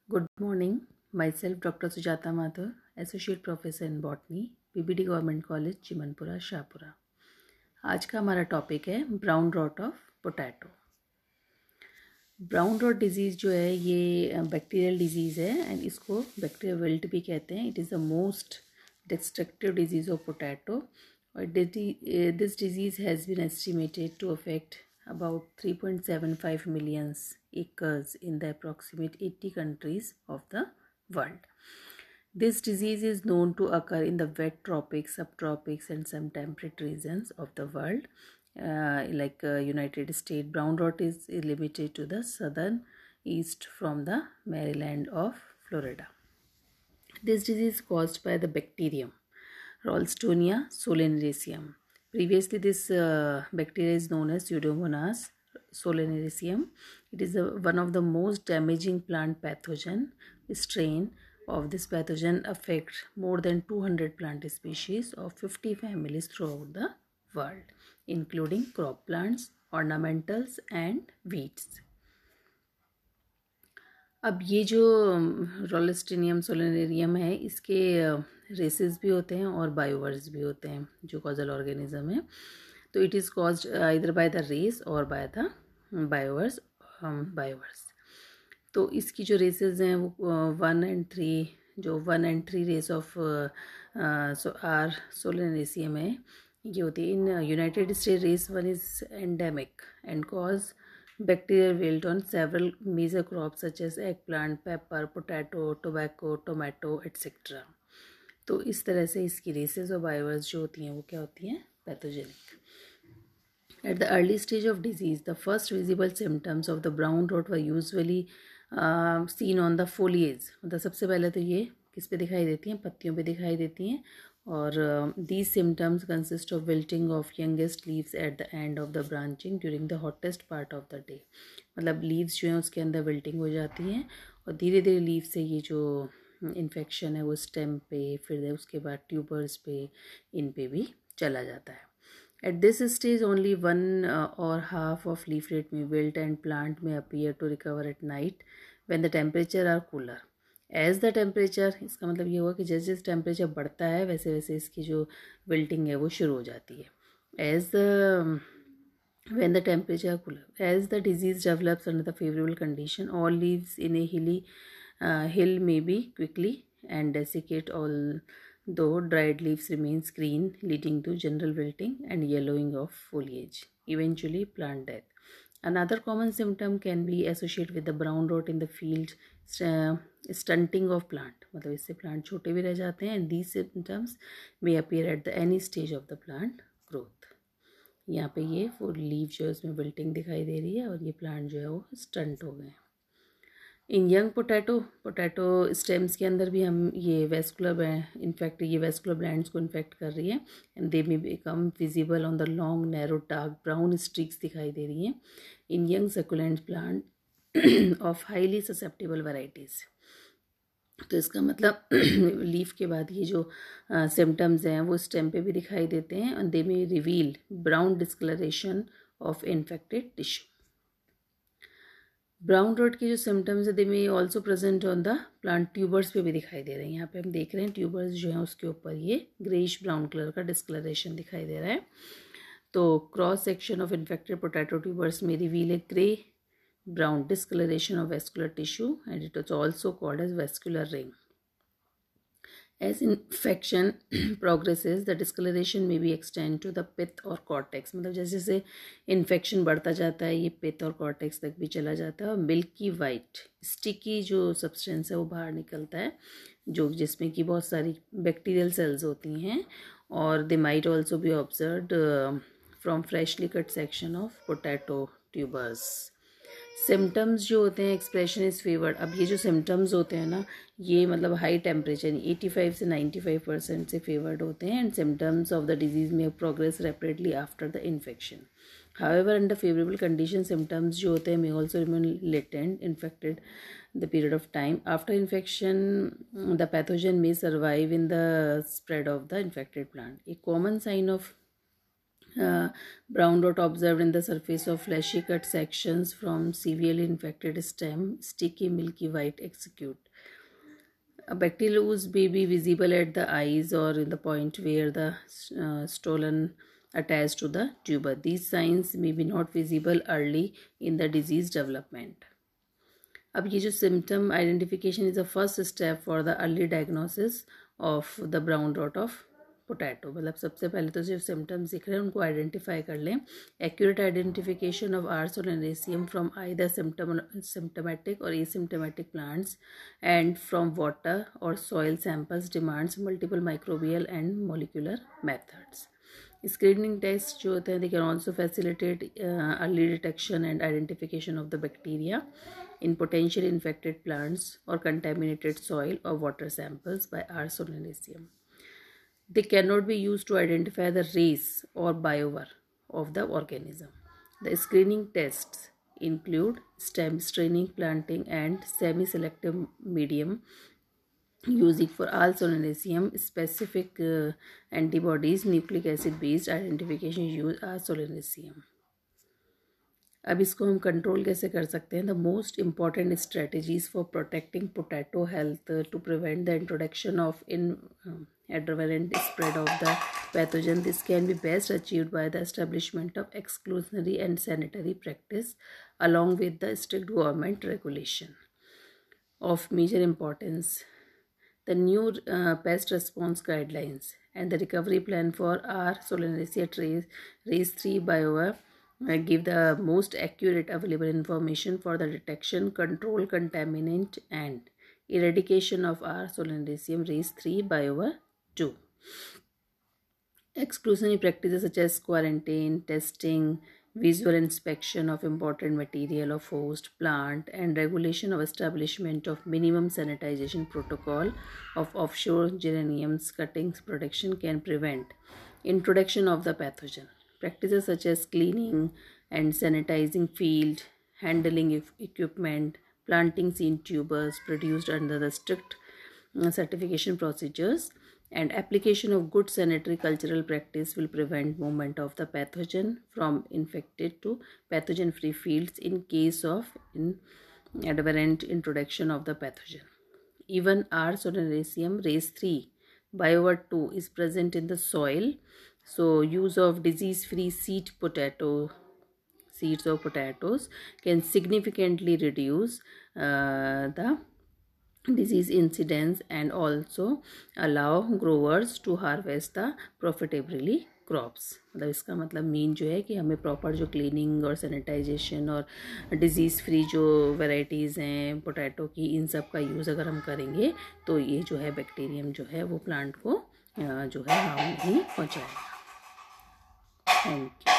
Good morning. Myself Dr. Sujata Mathur, Associate Professor in Botany, PBD Government College, Chimanpura Shahpura. आज का हमारा topic है brown rot of potato. Brown rot disease जो है ये बैक्टीरियल डिजीज़ है एंड इसको बैक्टीरिया विल्ट भी कहते हैं। It is the most destructive disease of potato और this disease has been estimated to affect about 3.75 million acres in the approximate 80 countries of the world. This disease is known to occur in the wet tropics, subtropics and some temperate regions of the world. Like United States, brown rot is limited to the southern east from the Maryland of Florida. This disease is caused by the bacterium Ralstonia solanaceae. Previously, this bacteria is known as Pseudomonas solanaceae. It is one of the most damaging plant pathogen. Strain of this pathogen affects more than 200 plant species of 50 families throughout the world, including crop plants, ornamentals, and weeds. अब ये जो रोलिस्टिनियम सोलेनेरियम है इसके races भी होते हैं और Bioverse भी होते हैं जो कॉजल ऑर्गेनिज्म है। तो इट इज़ कॉज्ड इधर बाय द रेस और बाय द बायोवर्स। तो इसकी जो रेसेस हैं वो 1 and 3, जो 1 and 3 रेस ऑफ आर सोलेनेरियम है ये होती है। In United State race 1 is endemic and cause bacterial wilt on several major crops such as eggplant, pepper, potato, tobacco, tomato, etc. तो इस तरह से इसकी रेसेस और बायोवर्स जो होती हैं वो क्या होती हैं? Pathogenic. At the early stage of disease, the first visible symptoms of the brown rot were usually seen on the foliage. मतलब सबसे पहले तो ये किस पे दिखाई देती हैं? पत्तियों पे दिखाई देती हैं। और these symptoms consist of wilting of youngest leaves at the end of the branching during the hottest part of the day. मतलब लीव्स जो हैं उसके अंदर विल्टिंग हो जाती हैं और धीरे धीरे लीव से ये जो इन्फेक्शन है वो स्टेम पे, फिर उसके बाद ट्यूबर्स पे, इन पे भी चला जाता है। At this stage, only one or half of leaflet may wilt and plant may appear to recover at night when the temperature are cooler. As the temperature, इसका मतलब ये हुआ कि जैसे जैसे टेम्परेचर बढ़ता है वैसे वैसे इसकी जो विल्टिंग है वो शुरू हो जाती है। When the temperature cooler, as the disease develops under the favorable condition, all leaves in a hill may be quickly and desiccate, although dried leaves remains green, leading to general wilting and yellowing of foliage, eventually plant death. Another common symptom can be associated with the brown rot in the field, stunting of plant, मतलब इससे plant छोटे भी रह जाते हैं and these symptoms may appear at the any stage of the plant growth. यहाँ पे ये फुल लीव जो है उसमें विल्टिंग दिखाई दे रही है और ये प्लांट जो है वो स्टंट हो गए। इन यंग पोटैटो स्टेम्स के अंदर भी हम ये वेस्कुलर इनफेक्ट ये वेस्कुलर ब्लैंड्स को इन्फेक्ट कर रही है and they may become visible on the long narrow dark brown streaks दिखाई दे रही हैं in young succulent plant of highly susceptible varieties. तो इसका मतलब लीफ के बाद ये जो सिम्टम्स हैं वो स्टेम पे भी दिखाई देते हैं and they may reveal brown discoloration of infected tissue. Brown rot के जो सिम्टम्स है they may also present on the plant tubers पे भी दिखाई दे रहे हैं। यहाँ पे हम देख रहे हैं ट्यूबर्स जो हैं उसके ऊपर ये ग्रेइश ब्राउन कलर का डिस्कलरेशन दिखाई दे रहा है। तो cross section of infected potato tubers में reveal a grey brown discoloration of vascular tissue and it is also called as vascular ring. As infection progresses, the discoloration may be extend to the pith or cortex. मतलब जैसे जैसे infection बढ़ता जाता है ये पिथ और cortex तक भी चला जाता है और मिल्की वाइट स्टिकी जो सब्सटेंस है वो बाहर निकलता है जो जिसमें कि बहुत सारी बैक्टीरियल सेल्स होती हैं और they might also be observed from freshly cut section of potato tubers. Symptoms जो होते हैं एक्सप्रेशन इज़ फेवर्ड। अब ये जो सिम्टम्स होते हैं ना ये मतलब हाई टेम्परेचर 85 से 95% से फेवर्ड होते हैं and symptoms of the disease में progress rapidly after the infection. However under favourable condition symptoms जो होते हैं may also remain latent infected the period of time after infection the pathogen may survive in the spread of the infected plant. A common sign of Uh, Brown dot observed in the surface of fleshy cut sections from severely infected stem, sticky milky white execute. A bacterial ooze may be visible at the eyes or in the point where the stolon attached to the tuber. These signs may be not visible early in the disease development. अब ये जो symptom identification is the first step for the early diagnosis of the brown rot of potato. मतलब सबसे पहले तो जो symptoms दिख रहे हैं उनको आइडेंटिफाई कर लें. Accurate identification of R solanacearum from either symptomatic or asymptomatic plants and from water or soil samples demands multiple microbial and molecular methods. Screening test जो होते हैं they can also facilitate early detection and identification of the bacteria in potentially infected plants or contaminated soil or water samples by R. solanaceae. They cannot be used to identify the race or biover of the organism. The screening tests include stem staining, planting, and semi-selective medium using for R. solanaceae specific antibodies, nucleic acid based identification use R. solanaceae. अब इसको हम control कैसे कर सकते हैं. The most important strategies for protecting potato health to prevent the introduction of in adrenaline spread of the pathogen. This can be best achieved by the establishment of exclusionary and sanitary practice along with the strict government regulation. Of major importance, the new pest response guidelines and the recovery plan for R. solanaceae race 3 biover give the most accurate available information for the detection, control, contaminant and eradication of R. solanaceae race 3 biover 2. Exclusionary practices such as quarantine, testing, visual inspection of important material of host plant and regulation of establishment of minimum sanitization protocol of offshore geraniums cuttings production can prevent introduction of the pathogen. Practices such as cleaning and sanitizing field, handling equipment, planting seed tubers produced under the strict certification procedures, and application of good sanitary cultural practice will prevent movement of the pathogen from infected to pathogen-free fields in case of inadvertent introduction of the pathogen. Even R. solanaceae race 3 biover 2 is present in the soil. So use of disease-free seeds of potatoes can significantly reduce the disease incidence and also allow growers to harvest the profitably crops. मतलब इसका मतलब mean जो है कि हमें proper जो cleaning और sanitisation और डिजीज़ फ्री जो वैरायटीज़ हैं पोटैटो की इन सब का यूज़ अगर हम करेंगे तो ये जो है बैक्टीरियम जो है वो प्लांट को जो है हार्म नहीं पहुँचाएगा. Thank you.